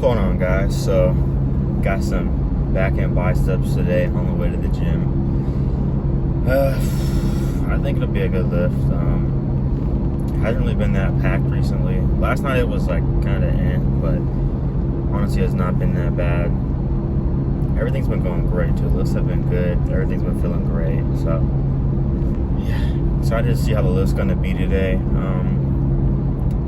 going on, guys? So got some back end biceps today on the way to the gym. I think it'll be a good lift. Hasn't really been that packed recently. Last night it was like kind of but honestly it's not been that bad. Everything's been going great too. Lifts have been good. Everything's been feeling great. So yeah, excited to see how the lift's gonna be today.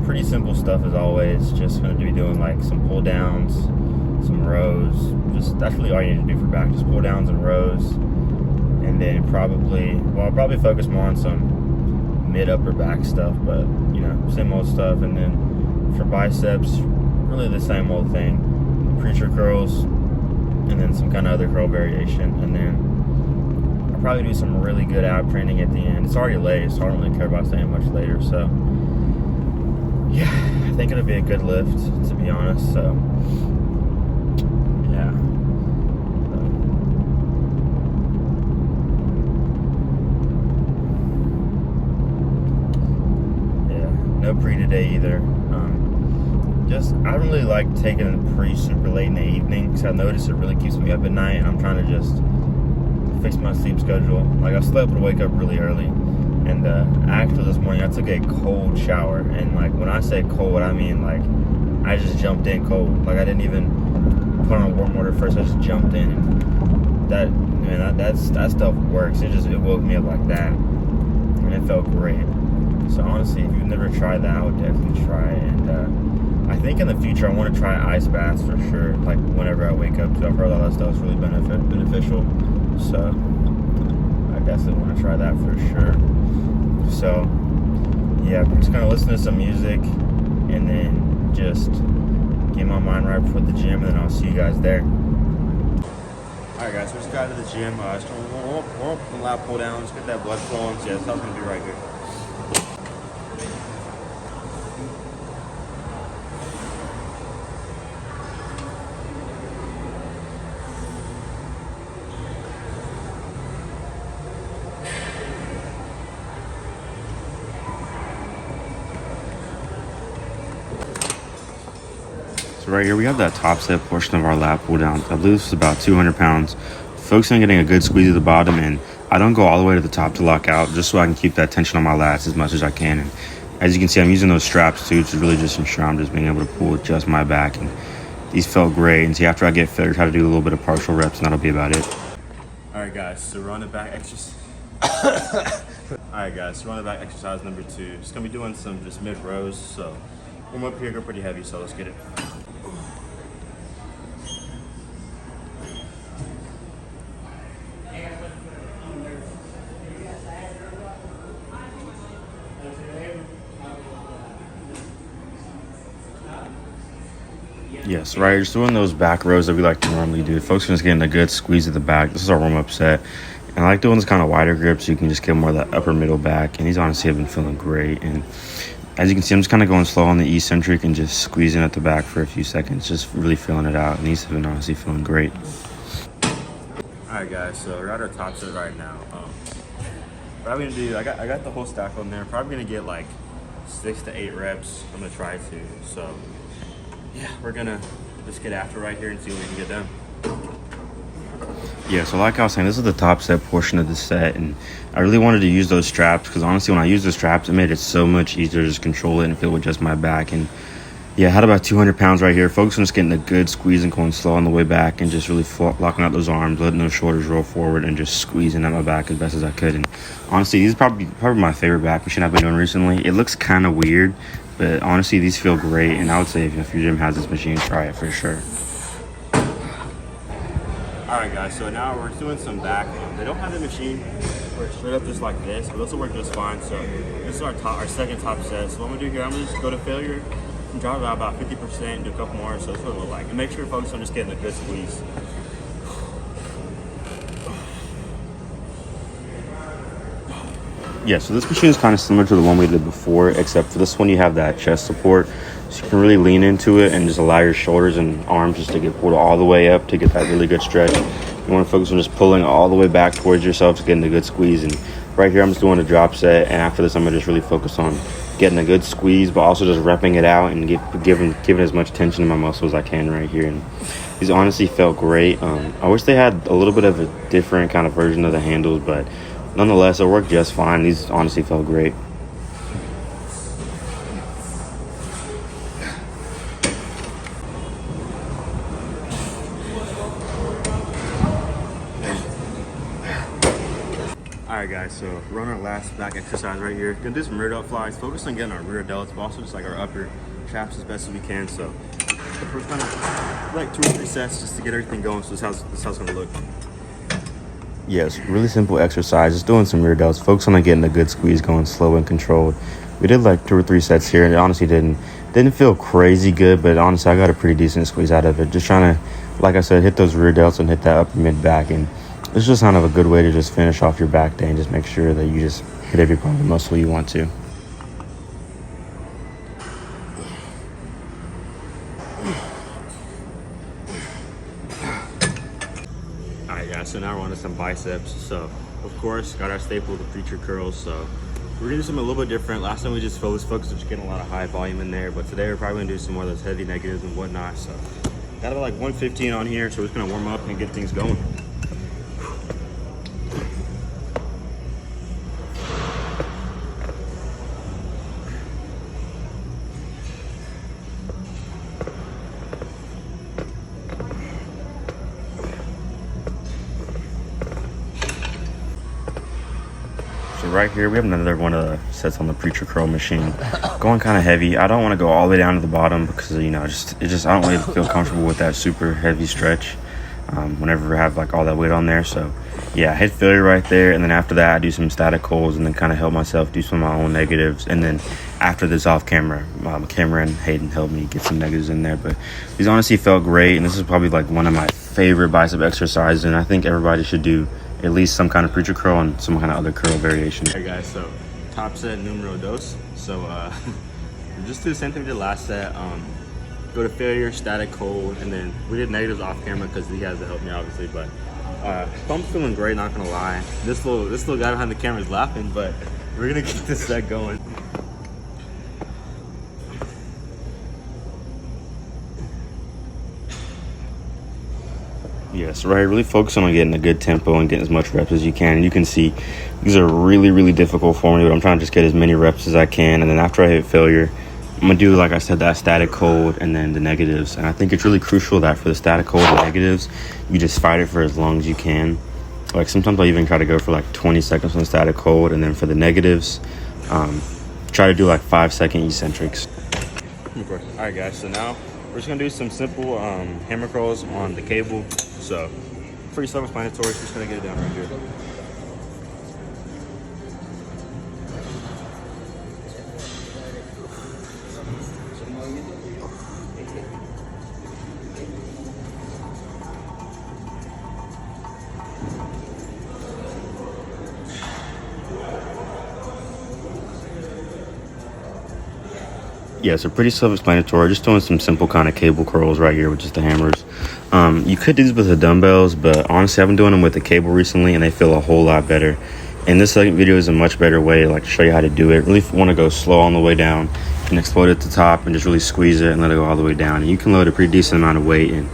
Pretty simple stuff as always. Just gonna be doing like some pull downs, some rows. That's really all you need to do for back. Just pull downs and rows, and then I'll probably focus more on some mid upper back stuff, but you know, same old stuff. And then for biceps, really the same old thing: preacher curls, and then some kind of other curl variation. And then I'll probably do some really good ab training at the end. It's already late, so I don't really care about staying much later. So yeah, I think it'll be a good lift, to be honest. So yeah. No pre today either. I don't really like taking the pre super late in the evening because I notice it really keeps me up at night, and I'm trying to just fix my sleep schedule. Like I slept to wake up really early, and actually this morning I took a cold shower, and like when I say cold, I mean like I just jumped in cold. Like I didn't even put on warm water first. I just jumped in, and that stuff works. It woke me up like that, and it felt great. So honestly, if you've never tried that, I would definitely try it. And I think in the future I want to try ice baths for sure. Like whenever I wake up, too. I've heard all that stuff is really beneficial. So I definitely want to try that for sure. So yeah, I'm just gonna listen to some music and then just get my mind right before the gym, and then I'll see you guys there. Alright guys, so we just got to the gym. We're up the lap pull downs, get that blood flowing. So yeah, that's how it's gonna be right here. So right here we have that top set portion of our lat pull down. I believe this is about 200 pounds. Focusing on getting a good squeeze at the bottom, and I don't go all the way to the top to lock out, just so I can keep that tension on my lats as much as I can. And as you can see, I'm using those straps too to really just ensure I'm just being able to pull just my back. And these felt great. And see, after I get fit, I try to do a little bit of partial reps, and that'll be about it. All right guys, so we're on the back exercise. Alright guys, so we're on the back exercise number 2. Just gonna be doing some just mid rows. So warm up here, go pretty heavy, so let's get it. Yes, right, just doing those back rows that we like to normally do. Folks are just getting a good squeeze at the back. This is our warm-up set. And I like doing this kind of wider grip so you can just get more of that upper middle back. And these honestly have been feeling great. And as you can see, I'm just kind of going slow on the eccentric and just squeezing at the back for a few seconds, just really feeling it out. And these have been honestly feeling great. Alright guys, so we're at our top set right now. What I'm gonna do, I got the whole stack on there. Probably gonna get like 6 to 8 reps. I'm gonna try to. So yeah, we're gonna just get after right here and see what we can get done. Yeah, so like I was saying, this is the top set portion of the set, and I really wanted to use those straps because honestly, when I used the straps, it made it so much easier to just control it and feel with just my back. And yeah, I had about 200 pounds right here. Focus on just getting a good squeeze and going slow on the way back, and just really locking out those arms, letting those shoulders roll forward, and just squeezing at my back as best as I could. And honestly, these is probably my favorite back machine I've been doing recently. It looks kind of weird, but honestly, these feel great, and I would say if your gym has this machine, try it for sure. Alright guys, so now we're doing some back. They don't have the machine where it's straight up just like this, but this will work just fine. So this is our second top set. So what I'm gonna do here, I'm gonna just go to failure and drop it out about 50% and do a couple more. So it's what it looks like. And make sure you focus on just getting a good squeeze. Yeah, so this machine is kind of similar to the one we did before, except for this one you have that chest support, so you can really lean into it and just allow your shoulders and arms just to get pulled all the way up to get that really good stretch. You want to focus on just pulling all the way back towards yourself to get a good squeeze. And right here I'm just doing a drop set, and after this I'm going to just really focus on getting a good squeeze, but also just repping it out and giving as much tension to my muscles as I can right here. And these honestly felt great. I wish they had a little bit of a different kind of version of the handles, but nonetheless, it worked just fine. These honestly felt great. Alright guys, so we're on our last back exercise right here. Gonna do some rear delt flies, focus on getting our rear delts, but also just like our upper traps as best as we can. So we're kind of like 2 or 3 sets just to get everything going. So this is how it's gonna look. Yes, really simple exercise, just doing some rear delts, focus on getting a good squeeze going, slow and controlled. We did like 2 or 3 sets here, and it honestly didn't feel crazy good, but honestly I got a pretty decent squeeze out of it. Just trying to, like I said, hit those rear delts and hit that upper mid back, and it's just kind of a good way to just finish off your back day and just make sure that you just hit every part of the muscle you want to. Alright guys, so now we're on to some biceps. So of course got our staple, the preacher curls. So we're gonna do something a little bit different. Last time we just focused on just getting a lot of high volume in there, but today we're probably gonna do some more of those heavy negatives and whatnot. So got about like 115 on here, so we're just gonna warm up and get things going. Right here we have another one of the sets on the preacher curl machine, going kind of heavy. I don't want to go all the way down to the bottom because I don't really feel comfortable with that super heavy stretch whenever I have like all that weight on there. So yeah, I hit failure right there, and then after that I do some static holds and then kind of help myself do some of my own negatives. And then after this off camera, Cameron Hayden helped me get some negatives in there. But these honestly felt great, and this is probably like one of my favorite bicep exercises, and I think everybody should do at least some kind of preacher curl and some kind of other curl variation. Hey guys, so top set numero dos. So just do the same thing we did last set. Go to failure, static hold, and then we did negatives off camera because he has to help me obviously. But pump's feeling great, not gonna lie. This little guy behind the camera is laughing, but we're gonna get this set going. Yes, right. Really focusing on getting a good tempo and getting as much reps as you can. And you can see these are really, really difficult for me, but I'm trying to just get as many reps as I can. And then after I hit failure, I'm gonna do, like I said, that static hold and then the negatives. And I think it's really crucial that for the static hold and negatives, you just fight it for as long as you can. Like sometimes I even try to go for like 20 seconds on static hold, and then for the negatives, try to do like 5-second eccentrics. Of course. All right, guys. So now we're just gonna do some simple hammer curls on the cable. So pretty self-explanatory. Just gonna get it down right here. Yeah, so pretty self-explanatory. Just doing some simple kind of cable curls right here with just the hammers. You could do this with the dumbbells, but honestly, I've been doing them with the cable recently, and they feel a whole lot better. And this second video is a much better way to show you how to do it. Really want to go slow on the way down and explode at the top and just really squeeze it and let it go all the way down. And you can load a pretty decent amount of weight. And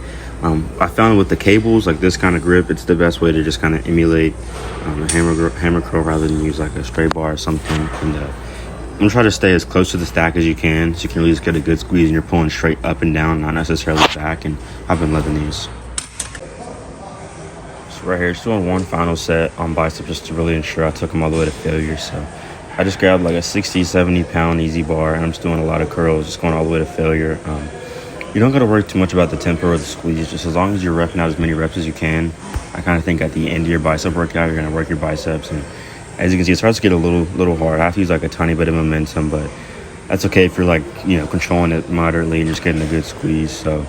I found with the cables, like this kind of grip, it's the best way to just kind of emulate a hammer curl rather than use like a straight bar or something. And I'm gonna try to stay as close to the stack as you can, so you can really just get a good squeeze and you're pulling straight up and down, not necessarily back. And I've been loving these. So right here, just doing one final set on bicep just to really ensure I took them all the way to failure. So I just grabbed like a 60-70 pound easy bar, and I'm just doing a lot of curls, just going all the way to failure. You don't gotta worry too much about the tempo or the squeeze, just as long as you're repping out as many reps as you can. I kind of think at the end of your bicep workout, you're gonna work your biceps, and as you can see, it starts to get a little hard. I have to use like a tiny bit of momentum, but that's okay if you're controlling it moderately and just getting a good squeeze. So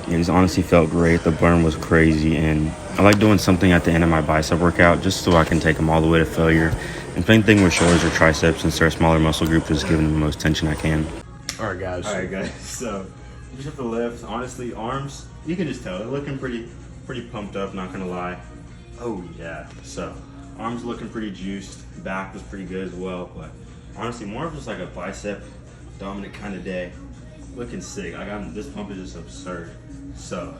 yeah, these honestly felt great. The burn was crazy, and I like doing something at the end of my bicep workout just so I can take them all the way to failure. And same thing with shoulders or triceps, since they're a smaller muscle group, just giving them the most tension I can. All right, guys. So just have to lift. Honestly, arms, you can just tell they're looking pretty pumped up. Not gonna lie. Oh yeah. So arms looking pretty juiced. Back was pretty good as well, but honestly more of just like a bicep dominant kind of day. Looking sick. This pump is just absurd. So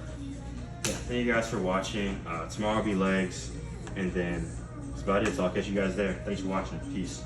yeah, thank you guys for watching. Tomorrow will be legs, and then that's about it. So I'll catch you guys there. Thanks for watching. Peace.